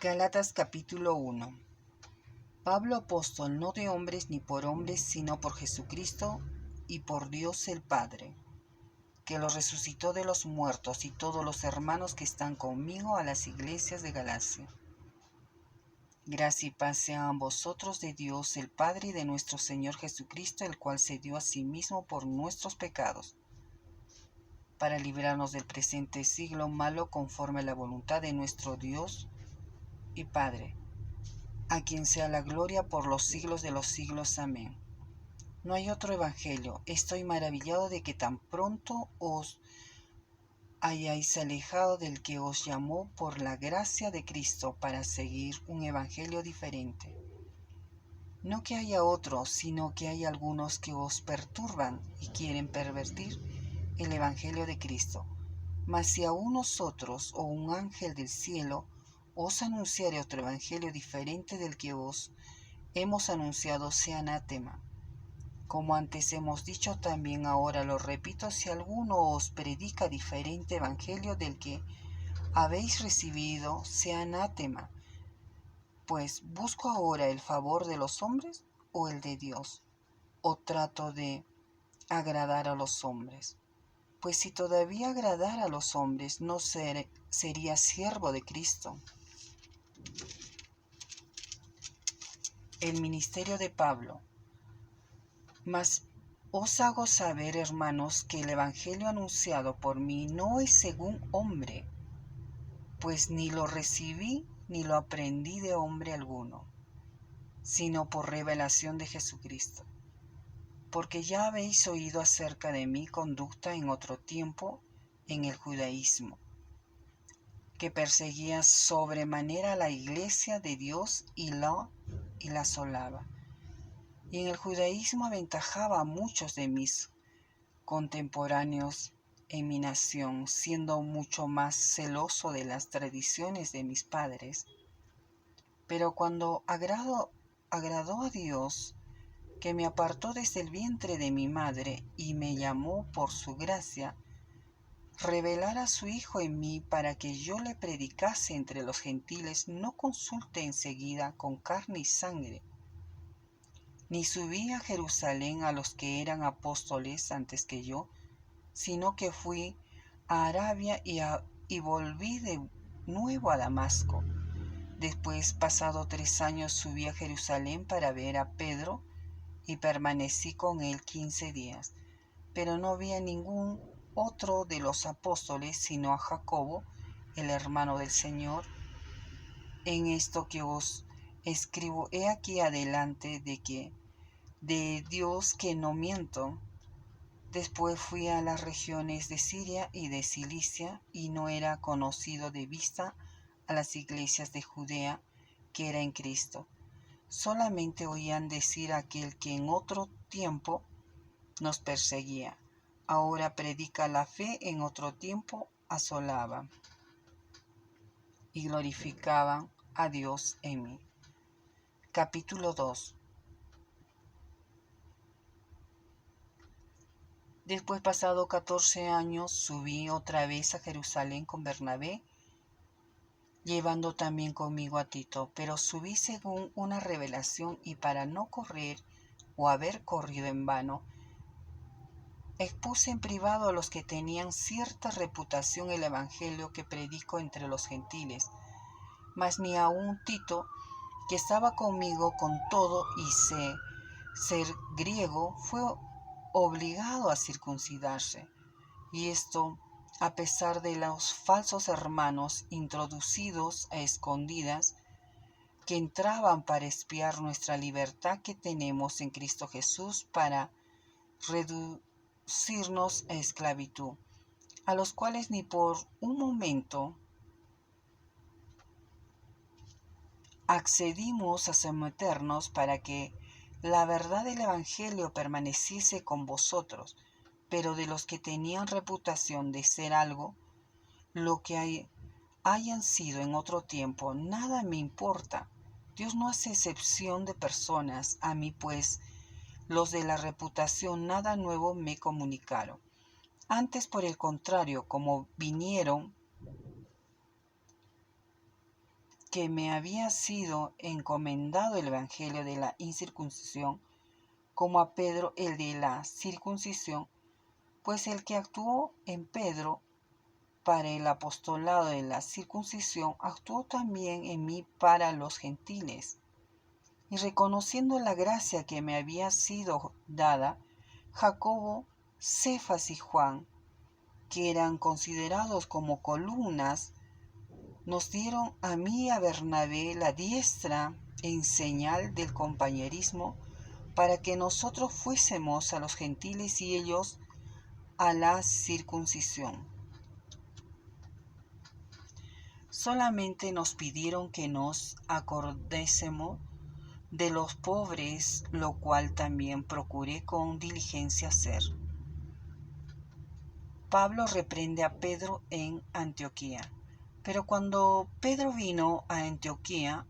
Gálatas capítulo 1. Pablo apóstol, no de hombres ni por hombres, sino por Jesucristo y por Dios el Padre, que lo resucitó de los muertos, y todos los hermanos que están conmigo a las iglesias de Galacia. Gracia y paz sean vosotros de Dios el Padre y de nuestro Señor Jesucristo, el cual se dio a sí mismo por nuestros pecados, para librarnos del presente siglo malo, conforme a la voluntad de nuestro Dios y Padre, a quien sea la gloria por los siglos de los siglos. Amén. No hay otro evangelio. Estoy maravillado de que tan pronto os hayáis alejado del que os llamó por la gracia de Cristo para seguir un evangelio diferente. No que haya otro, sino que hay algunos que os perturban y quieren pervertir el evangelio de Cristo. Mas si aún nosotros o un ángel del cielo os anunciare otro evangelio diferente del que os hemos anunciado, sea anátema. Como antes hemos dicho, también ahora lo repito: si alguno os predica diferente evangelio del que habéis recibido, sea anátema. Pues, ¿busco ahora el favor de los hombres o el de Dios? ¿O trato de agradar a los hombres? Pues si todavía agradara a los hombres, no sería siervo de Cristo. El ministerio de Pablo. Mas os hago saber, hermanos, que el evangelio anunciado por mí no es según hombre, pues ni lo recibí ni lo aprendí de hombre alguno, sino por revelación de Jesucristo. Porque ya habéis oído acerca de mi conducta en otro tiempo en el judaísmo, que perseguía sobremanera a la iglesia de Dios y la asolaba. Y en el judaísmo aventajaba a muchos de mis contemporáneos en mi nación, siendo mucho más celoso de las tradiciones de mis padres. Pero cuando agradó a Dios, que me apartó desde el vientre de mi madre y me llamó por su gracia, revelar a su Hijo en mí para que yo le predicase entre los gentiles, no consulte enseguida con carne y sangre, ni subí a Jerusalén a los que eran apóstoles antes que yo, sino que fui a Arabia y volví de nuevo a Damasco. Después, pasado 3 años, subí a Jerusalén para ver a Pedro y permanecí con él 15 días. Pero no vi a ningún otro de los apóstoles, sino a Jacobo, el hermano del Señor. En esto que os escribo, he aquí adelante de Dios que no miento. Después fui a las regiones de Siria y de Cilicia, y no era conocido de vista a las iglesias de Judea que era en Cristo. Solamente oían decir aquel que en otro tiempo nos perseguía, ahora predica la fe, en otro tiempo asolaba, y glorificaban a Dios en mí. Capítulo 2. Después, pasado 14 años, subí otra vez a Jerusalén con Bernabé, llevando también conmigo a Tito, pero subí según una revelación, y para no correr o haber corrido en vano, expuse en privado a los que tenían cierta reputación el evangelio que predico entre los gentiles. Mas ni aun Tito, que estaba conmigo con todo y ser griego, fue obligado a circuncidarse. Y esto a pesar de los falsos hermanos introducidos a escondidas, que entraban para espiar nuestra libertad que tenemos en Cristo Jesús, para reducirnos a esclavitud, a los cuales ni por un momento accedimos a someternos, para que la verdad del Evangelio permaneciese con vosotros. Pero de los que tenían reputación de ser algo, lo que hayan sido en otro tiempo, nada me importa. Dios no hace excepción de personas. A mí, pues, los de la reputación nada nuevo me comunicaron. Antes, por el contrario, como vinieron que me había sido encomendado el evangelio de la incircuncisión, como a Pedro el de la circuncisión, pues el que actuó en Pedro para el apostolado de la circuncisión, actuó también en mí para los gentiles. Y reconociendo la gracia que me había sido dada, Jacobo, Cefas y Juan, que eran considerados como columnas, nos dieron a mí y a Bernabé la diestra en señal del compañerismo, para que nosotros fuésemos a los gentiles y ellos a la circuncisión. Solamente nos pidieron que nos acordésemos de los pobres, lo cual también procuré con diligencia hacer. Pablo reprende a Pedro en Antioquía. Pero cuando Pedro vino a Antioquía,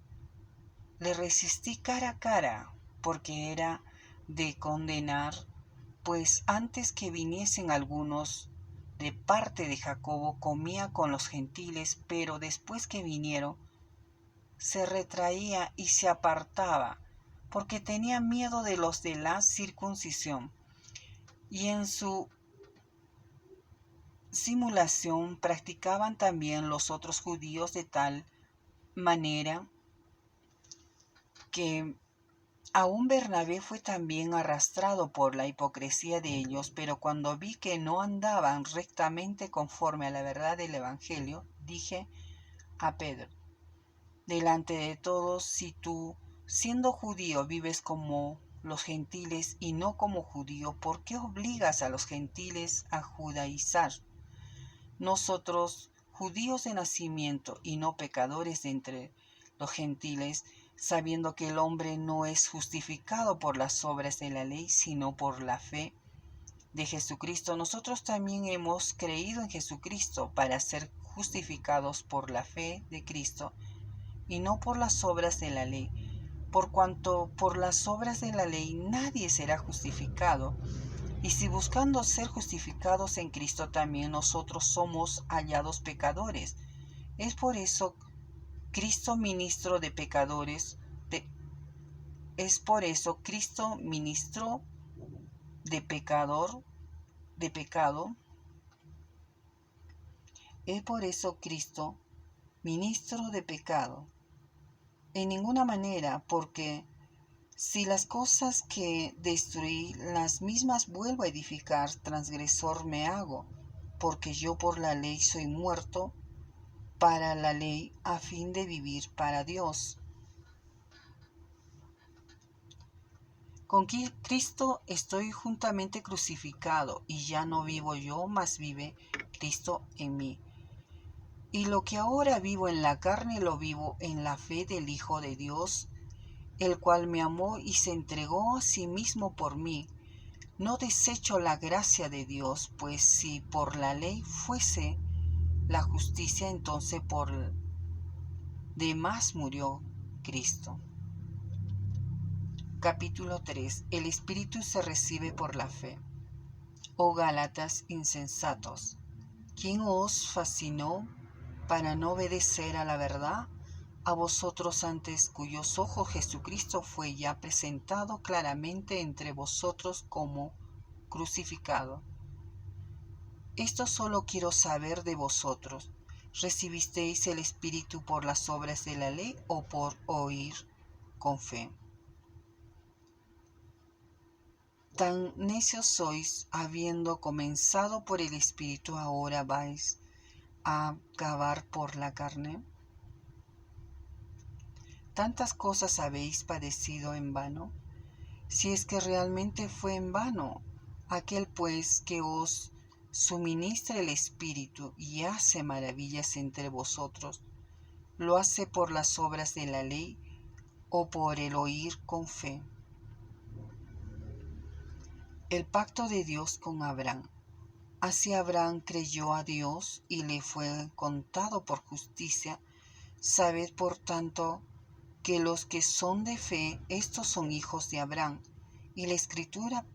le resistí cara a cara, porque era de condenar, pues antes que viniesen algunos de parte de Jacobo comía con los gentiles, pero después que vinieron se retraía y se apartaba, porque tenía miedo de los de la circuncisión. Y en su simulación practicaban también los otros judíos de tal manera que aún Bernabé fue también arrastrado por la hipocresía de ellos, pero cuando vi que no andaban rectamente conforme a la verdad del Evangelio, dije a Pedro, delante de todos, si tú, siendo judío, vives como los gentiles y no como judío, ¿por qué obligas a los gentiles a judaizar? Nosotros, judíos de nacimiento y no pecadores de entre los gentiles, sabiendo que el hombre no es justificado por las obras de la ley, sino por la fe de Jesucristo, nosotros también hemos creído en Jesucristo para ser justificados por la fe de Cristo y no por las obras de la ley, por cuanto por las obras de la ley nadie será justificado. Y si buscando ser justificados en Cristo también nosotros somos hallados pecadores, es por eso Cristo ministro de pecadores, es por eso Cristo ministro de pecado, es por eso Cristo ministro de pecado. En ninguna manera, porque si las cosas que destruí, las mismas vuelvo a edificar, transgresor me hago, porque yo por la ley soy muerto para la ley a fin de vivir para Dios. Con Cristo estoy juntamente crucificado, y ya no vivo yo, mas vive Cristo en mí. Y lo que ahora vivo en la carne lo vivo en la fe del Hijo de Dios, el cual me amó y se entregó a sí mismo por mí. No desecho la gracia de Dios, pues si por la ley fuese la justicia, entonces por demás murió Cristo. Capítulo 3. El Espíritu se recibe por la fe. Oh Gálatas insensatos, ¿quién os fascinó para no obedecer a la verdad? A vosotros antes cuyos ojos Jesucristo fue ya presentado claramente entre vosotros como crucificado. Esto solo quiero saber de vosotros. ¿Recibisteis el Espíritu por las obras de la ley o por oír con fe? Tan necios sois, habiendo comenzado por el Espíritu, ahora vais a acabar por la carne. ¿Tantas cosas habéis padecido en vano? Si es que realmente fue en vano, aquel pues que os suministra el Espíritu y hace maravillas entre vosotros, ¿lo hace por las obras de la ley o por el oír con fe? El pacto de Dios con Abraham. Así Abraham creyó a Dios y le fue contado por justicia. Sabed por tanto que los que son de fe, estos son hijos de Abraham. Y la Escritura,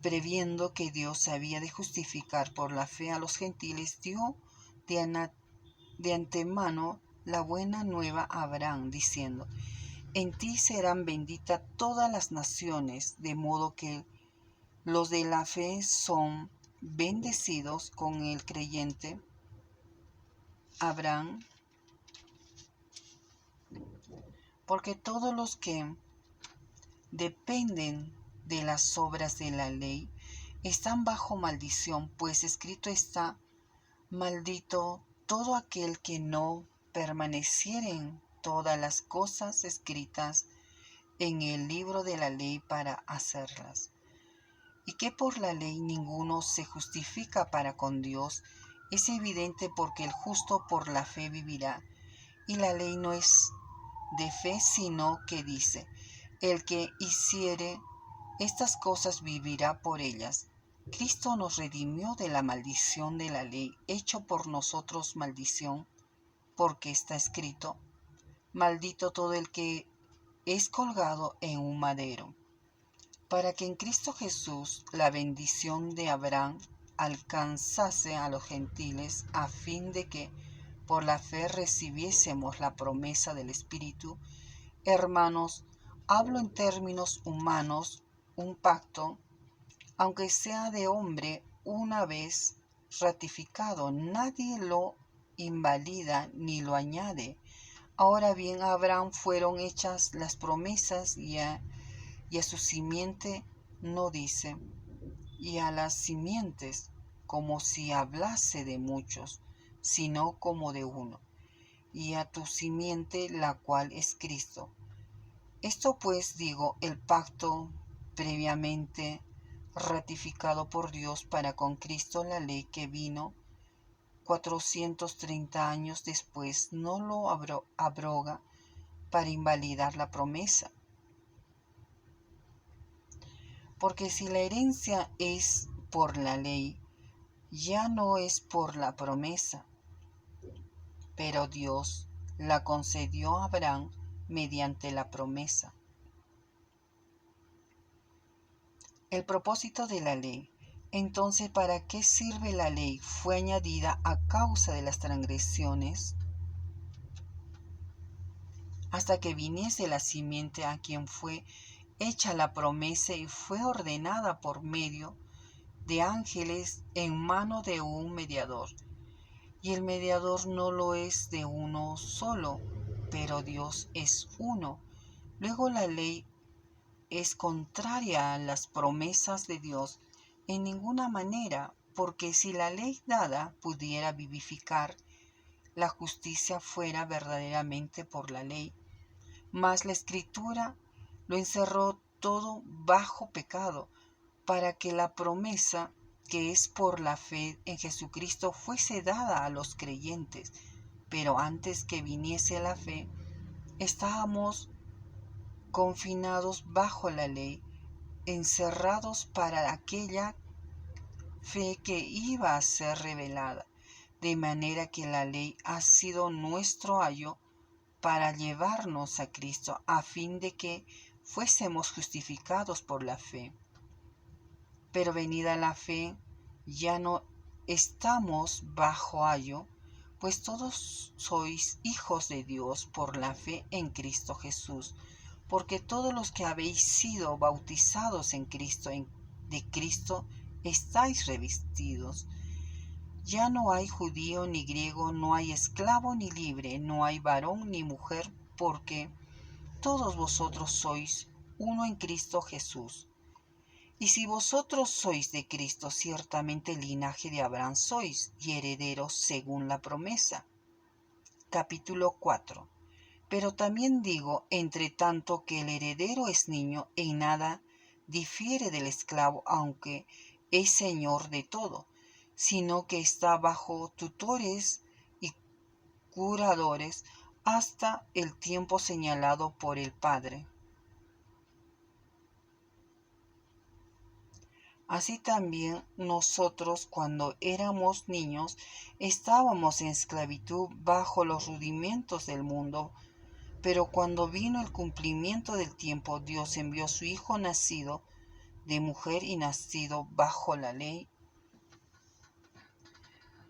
previendo que Dios había de justificar por la fe a los gentiles, dio de antemano la buena nueva a Abraham, diciendo: en ti serán benditas todas las naciones, de modo que los de la fe son bendecidos con el creyente Abraham, porque todos los que dependen de las obras de la ley están bajo maldición, pues escrito está: maldito todo aquel que no permaneciere en todas las cosas escritas en el libro de la ley para hacerlas. Y que por la ley ninguno se justifica para con Dios, es evidente, porque el justo por la fe vivirá. Y la ley no es de fe, sino que dice: el que hiciere estas cosas vivirá por ellas. Cristo nos redimió de la maldición de la ley, hecho por nosotros maldición, porque está escrito: maldito todo el que es colgado en un madero, para que en Cristo Jesús la bendición de Abraham alcanzase a los gentiles, a fin de que por la fe recibiésemos la promesa del Espíritu. Hermanos, hablo en términos humanos: un pacto, aunque sea de hombre, una vez ratificado, nadie lo invalida ni lo añade. Ahora bien, a Abraham fueron hechas las promesas, y a su simiente, no dice, y a las simientes, como si hablase de muchos, sino como de uno, y a tu simiente, la cual es Cristo. Esto pues digo: el pacto previamente ratificado por Dios para con Cristo, la ley que vino 430 años después, no lo abroga para invalidar la promesa. Porque si la herencia es por la ley, ya no es por la promesa, pero Dios la concedió a Abraham mediante la promesa. El propósito de la ley. Entonces, ¿para qué sirve la ley? Fue añadida a causa de las transgresiones, hasta que viniese la simiente a quien fue hecha la promesa, y fue ordenada por medio de ángeles en mano de un mediador. Y el mediador no lo es de uno solo, pero Dios es uno. Luego la ley es contraria a las promesas de Dios en ninguna manera, porque si la ley dada pudiera vivificar, la justicia fuera verdaderamente por la ley. Mas la Escritura lo encerró todo bajo pecado, para que la promesa, que es por la fe en Jesucristo, fuese dada a los creyentes. Pero antes que viniese la fe, estábamos confinados bajo la ley, encerrados para aquella fe que iba a ser revelada, de manera que la ley ha sido nuestro ayo para llevarnos a Cristo, a fin de que fuésemos justificados por la fe. Pero venida la fe, ya no estamos bajo ayo, pues todos sois hijos de Dios por la fe en Cristo Jesús, porque todos los que habéis sido bautizados en Cristo, de Cristo estáis revestidos. Ya no hay judío ni griego, no hay esclavo ni libre, no hay varón ni mujer, porque todos vosotros sois uno en Cristo Jesús. Y si vosotros sois de Cristo, ciertamente linaje de Abraham sois, y herederos según la promesa. Capítulo 4. Pero también digo, entre tanto que el heredero es niño, en nada difiere del esclavo, aunque es señor de todo, sino que está bajo tutores y curadores hasta el tiempo señalado por el Padre. Así también nosotros, cuando éramos niños, estábamos en esclavitud bajo los rudimentos del mundo. Pero cuando vino el cumplimiento del tiempo, Dios envió a su Hijo, nacido de mujer y nacido bajo la ley,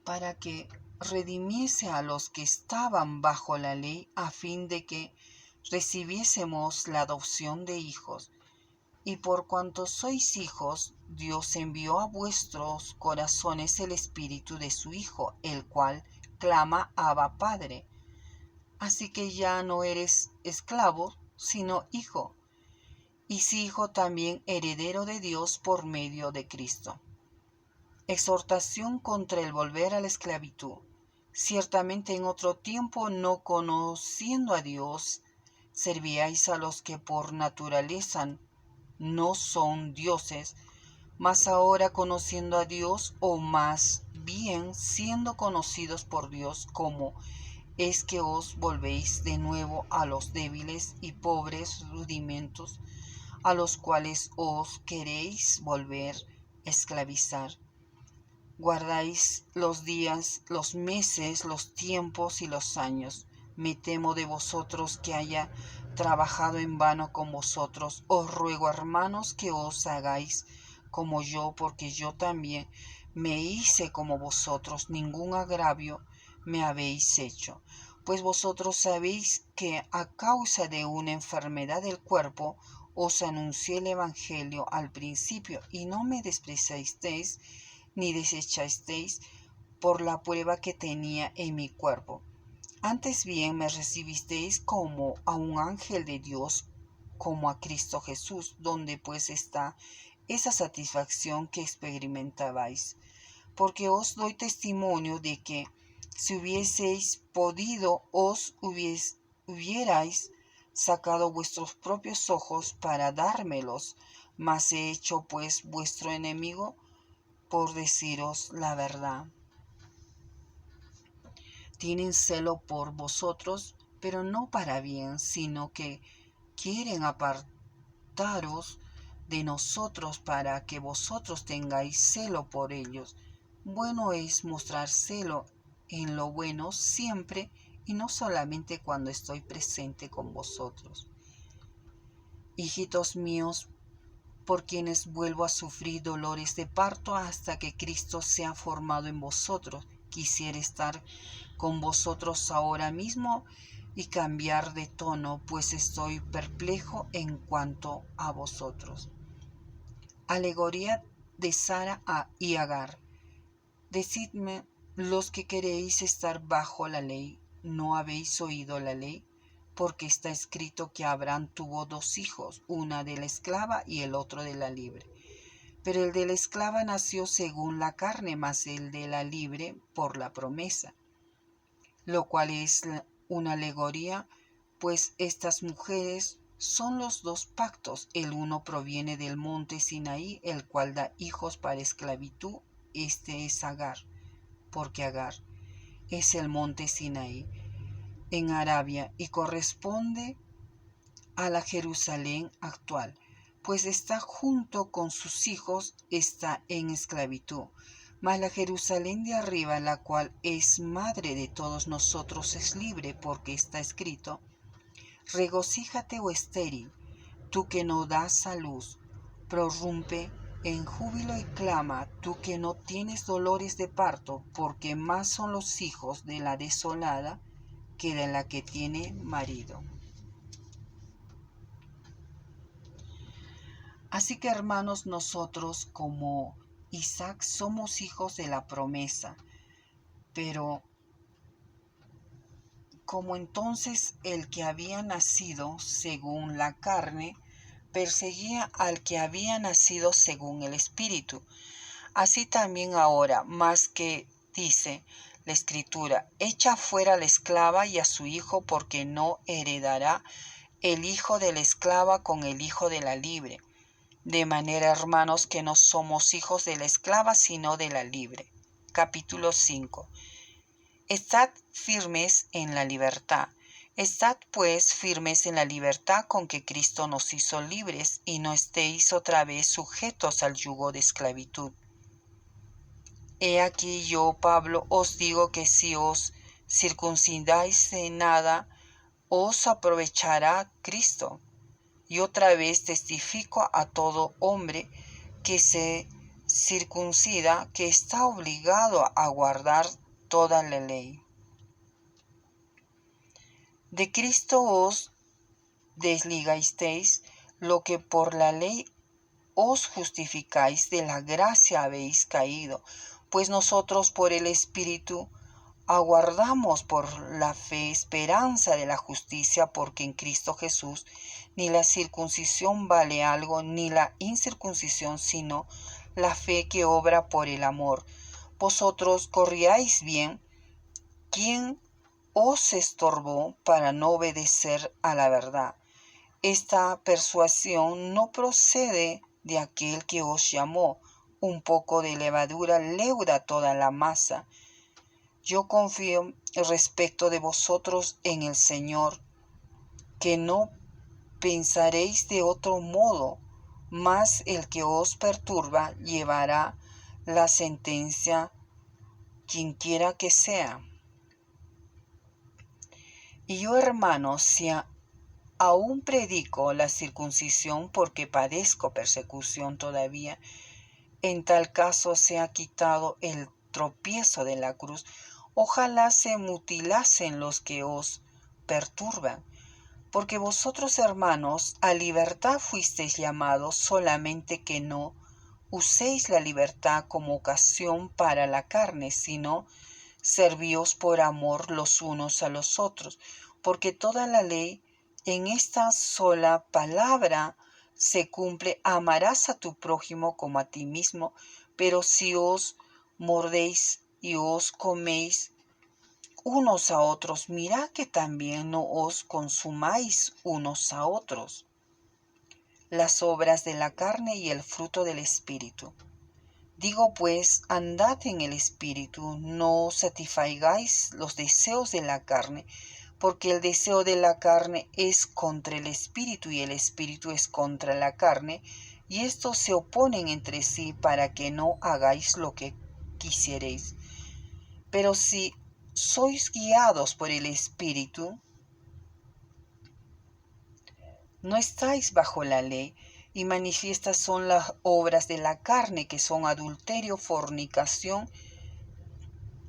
para que redimiese a los que estaban bajo la ley, a fin de que recibiésemos la adopción de hijos. Y por cuanto sois hijos, Dios envió a vuestros corazones el espíritu de su Hijo, el cual clama Abba Padre. Así que ya no eres esclavo, sino hijo, y si hijo también heredero de Dios por medio de Cristo. Exhortación contra el volver a la esclavitud. Ciertamente en otro tiempo, no conociendo a Dios, servíais a los que por naturaleza no son dioses, mas ahora conociendo a Dios, o más bien siendo conocidos por Dios, ¿cómo es que os volvéis de nuevo a los débiles y pobres rudimentos a los cuales os queréis volver a esclavizar? Guardáis los días, los meses, los tiempos y los años. Me temo de vosotros que haya trabajado en vano con vosotros. Os ruego, hermanos, que os hagáis como yo, porque yo también me hice como vosotros. Ningún agravio me habéis hecho. Pues vosotros sabéis que a causa de una enfermedad del cuerpo os anuncié el Evangelio al principio, y no me despreciasteis ni desechasteis por la prueba que tenía en mi cuerpo. Antes bien me recibisteis como a un ángel de Dios, como a Cristo Jesús, donde pues está esa satisfacción que experimentabais. Porque os doy testimonio de que si hubieseis podido, os hubierais sacado vuestros propios ojos para dármelos, mas he hecho pues vuestro enemigo por deciros la verdad. Tienen celo por vosotros, pero no para bien, sino que quieren apartaros de nosotros para que vosotros tengáis celo por ellos. Bueno es mostrar celo en lo bueno siempre, y no solamente cuando estoy presente con vosotros. Hijitos míos, por quienes vuelvo a sufrir dolores de parto hasta que Cristo sea formado en vosotros. Quisiera estar con vosotros ahora mismo y cambiar de tono, pues estoy perplejo en cuanto a vosotros. Alegoría de Sara y Agar. Decidme, los que queréis estar bajo la ley, ¿no habéis oído la ley? Porque está escrito que Abraham tuvo 2 hijos, una de la esclava y el otro de la libre. Pero el de la esclava nació según la carne, mas el de la libre por la promesa. Lo cual es una alegoría, pues estas mujeres son los 2 pactos. El uno proviene del monte Sinaí, el cual da hijos para esclavitud. Este es Agar, porque Agar es el monte Sinaí en Arabia y corresponde a la Jerusalén actual, pues está junto con sus hijos, está en esclavitud. Mas la Jerusalén de arriba, la cual es madre de todos nosotros, es libre, porque está escrito: regocíjate, oh estéril, tú que no das a luz, prorrumpe en júbilo y clama, tú que no tienes dolores de parto, porque más son los hijos de la desolada que de la que tiene marido. Así que, hermanos, nosotros como Isaac somos hijos de la promesa, pero como entonces el que había nacido según la carne perseguía al que había nacido según el Espíritu, así también ahora, más que dice la Escritura: echa fuera a la esclava y a su hijo, porque no heredará el hijo de la esclava con el hijo de la libre. De manera, hermanos, que no somos hijos de la esclava, sino de la libre. Capítulo 5. Estad firmes en la libertad. Estad pues firmes en la libertad con que Cristo nos hizo libres, y no estéis otra vez sujetos al yugo de esclavitud. He aquí yo, Pablo, os digo que si os circuncidáis de nada, os aprovechará Cristo. Y otra vez testifico a todo hombre que se circuncida que está obligado a guardar toda la ley. De Cristo os desligasteis, lo que por la ley os justificáis, de la gracia habéis caído, pues nosotros por el Espíritu aguardamos por la fe esperanza de la justicia, porque en Cristo Jesús ni la circuncisión vale algo, ni la incircuncisión, sino la fe que obra por el amor. Vosotros corríais bien. ¿Quién os estorbó para no obedecer a la verdad? Esta persuasión no procede de aquel que os llamó. Un poco de levadura leuda toda la masa. Yo confío respecto de vosotros en el Señor, que no pensaréis de otro modo, mas el que os perturba llevará la sentencia, quienquiera que sea. Y yo, hermanos, si aún predico la circuncisión porque padezco persecución todavía, en tal caso se ha quitado el tropiezo de la cruz. Ojalá se mutilasen los que os perturban. Porque vosotros, hermanos, a libertad fuisteis llamados, solamente que no uséis la libertad como ocasión para la carne, sino servíos por amor los unos a los otros. Porque toda la ley en esta sola palabra se cumple: amarás a tu prójimo como a ti mismo. Pero si os mordéis y os coméis unos a otros, mirad que también no os consumáis unos a otros. Las obras de la carne y el fruto del Espíritu. Digo pues, andad en el Espíritu, no satisfagáis los deseos de la carne, porque el deseo de la carne es contra el Espíritu y el Espíritu es contra la carne, y estos se oponen entre sí para que no hagáis lo que quisierais. Pero si sois guiados por el Espíritu, no estáis bajo la ley. Y manifiestas son las obras de la carne, que son adulterio, fornicación,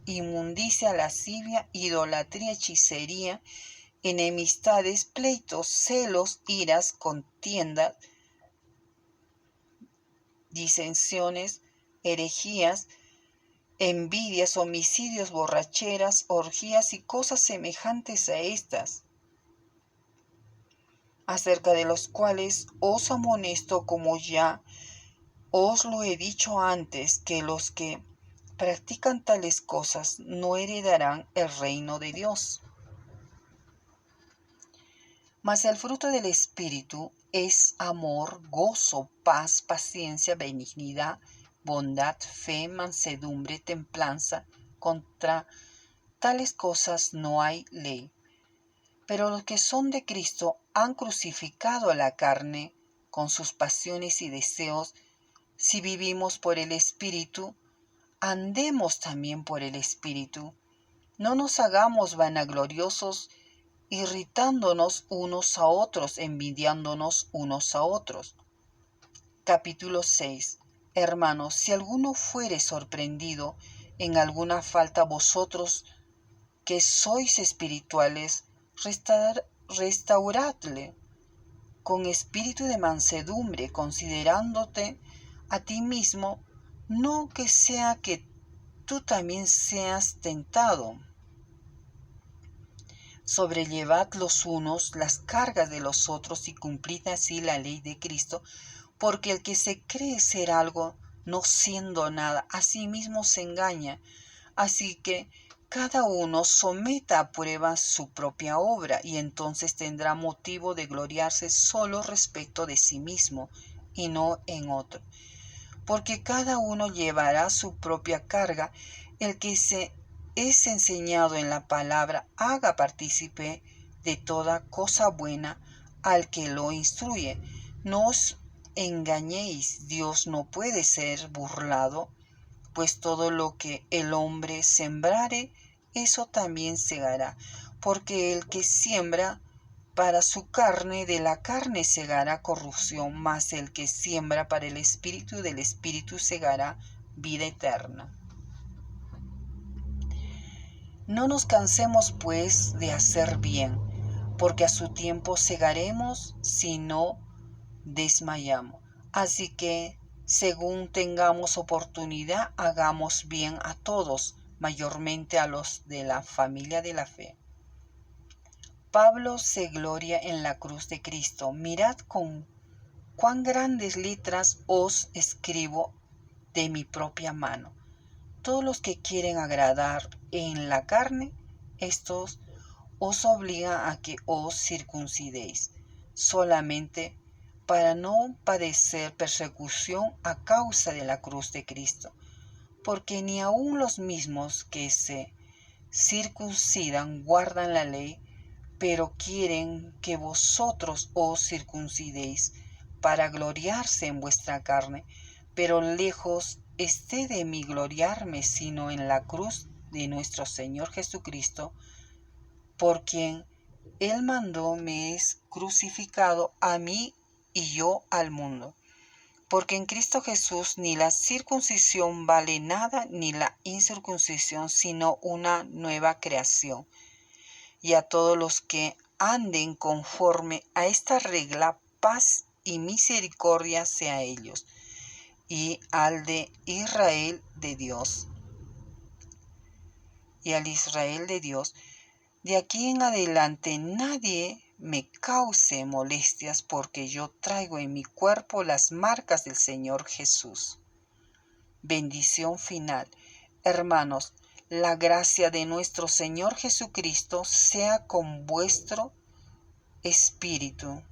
inmundicia, lascivia, idolatría, hechicería, enemistades, pleitos, celos, iras, contiendas, disensiones, herejías, envidias, homicidios, borracheras, orgías y cosas semejantes a estas, acerca de los cuales os amonesto, como ya os lo he dicho antes, que los que practican tales cosas no heredarán el reino de Dios. Mas el fruto del Espíritu es amor, gozo, paz, paciencia, benignidad, bondad, fe, mansedumbre, templanza. Contra tales cosas no hay ley. Pero los que son de Cristo han crucificado a la carne con sus pasiones y deseos. Si vivimos por el Espíritu, andemos también por el Espíritu. No nos hagamos vanagloriosos, irritándonos unos a otros, envidiándonos unos a otros. Capítulo 6. Hermanos, si alguno fuere sorprendido en alguna falta, vosotros que sois espirituales, restauradle con espíritu de mansedumbre, considerándote a ti mismo, no que sea que tú también seas tentado. Sobrellevad los unos las cargas de los otros y cumplid así la ley de Cristo, porque el que se cree ser algo, no siendo nada, a sí mismo se engaña. Así que cada uno someta a prueba su propia obra, y entonces tendrá motivo de gloriarse solo respecto de sí mismo, y no en otro. Porque cada uno llevará su propia carga. El que se es enseñado en la palabra, haga partícipe de toda cosa buena al que lo instruye. No os engañéis, Dios no puede ser burlado, pues todo lo que el hombre sembrare, eso también segará. Porque el que siembra para su carne, de la carne segará corrupción, mas el que siembra para el Espíritu, del Espíritu segará vida eterna. No nos cansemos pues de hacer bien, porque a su tiempo segaremos si no desmayamos. Así que, según tengamos oportunidad, hagamos bien a todos, mayormente a los de la familia de la fe. Pablo se gloria en la cruz de Cristo. Mirad con cuán grandes letras os escribo de mi propia mano. Todos los que quieren agradar en la carne, estos os obligan a que os circuncidéis, solamente para no padecer persecución a causa de la cruz de Cristo, porque ni aun los mismos que se circuncidan guardan la ley, pero quieren que vosotros os circuncidéis para gloriarse en vuestra carne. Pero lejos esté de mí gloriarme, sino en la cruz de nuestro Señor Jesucristo, por quien Él mandó me es crucificado a mí y yo al mundo. Porque en Cristo Jesús ni la circuncisión vale nada, ni la incircuncisión, sino una nueva creación. Y a todos los que anden conforme a esta regla, paz y misericordia sea a ellos, y al de Israel de Dios. Y al Israel de Dios, de aquí en adelante nadie me cause molestias, porque yo traigo en mi cuerpo las marcas del Señor Jesús. Bendición final. Hermanos, la gracia de nuestro Señor Jesucristo sea con vuestro espíritu.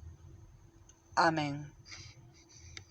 Amén.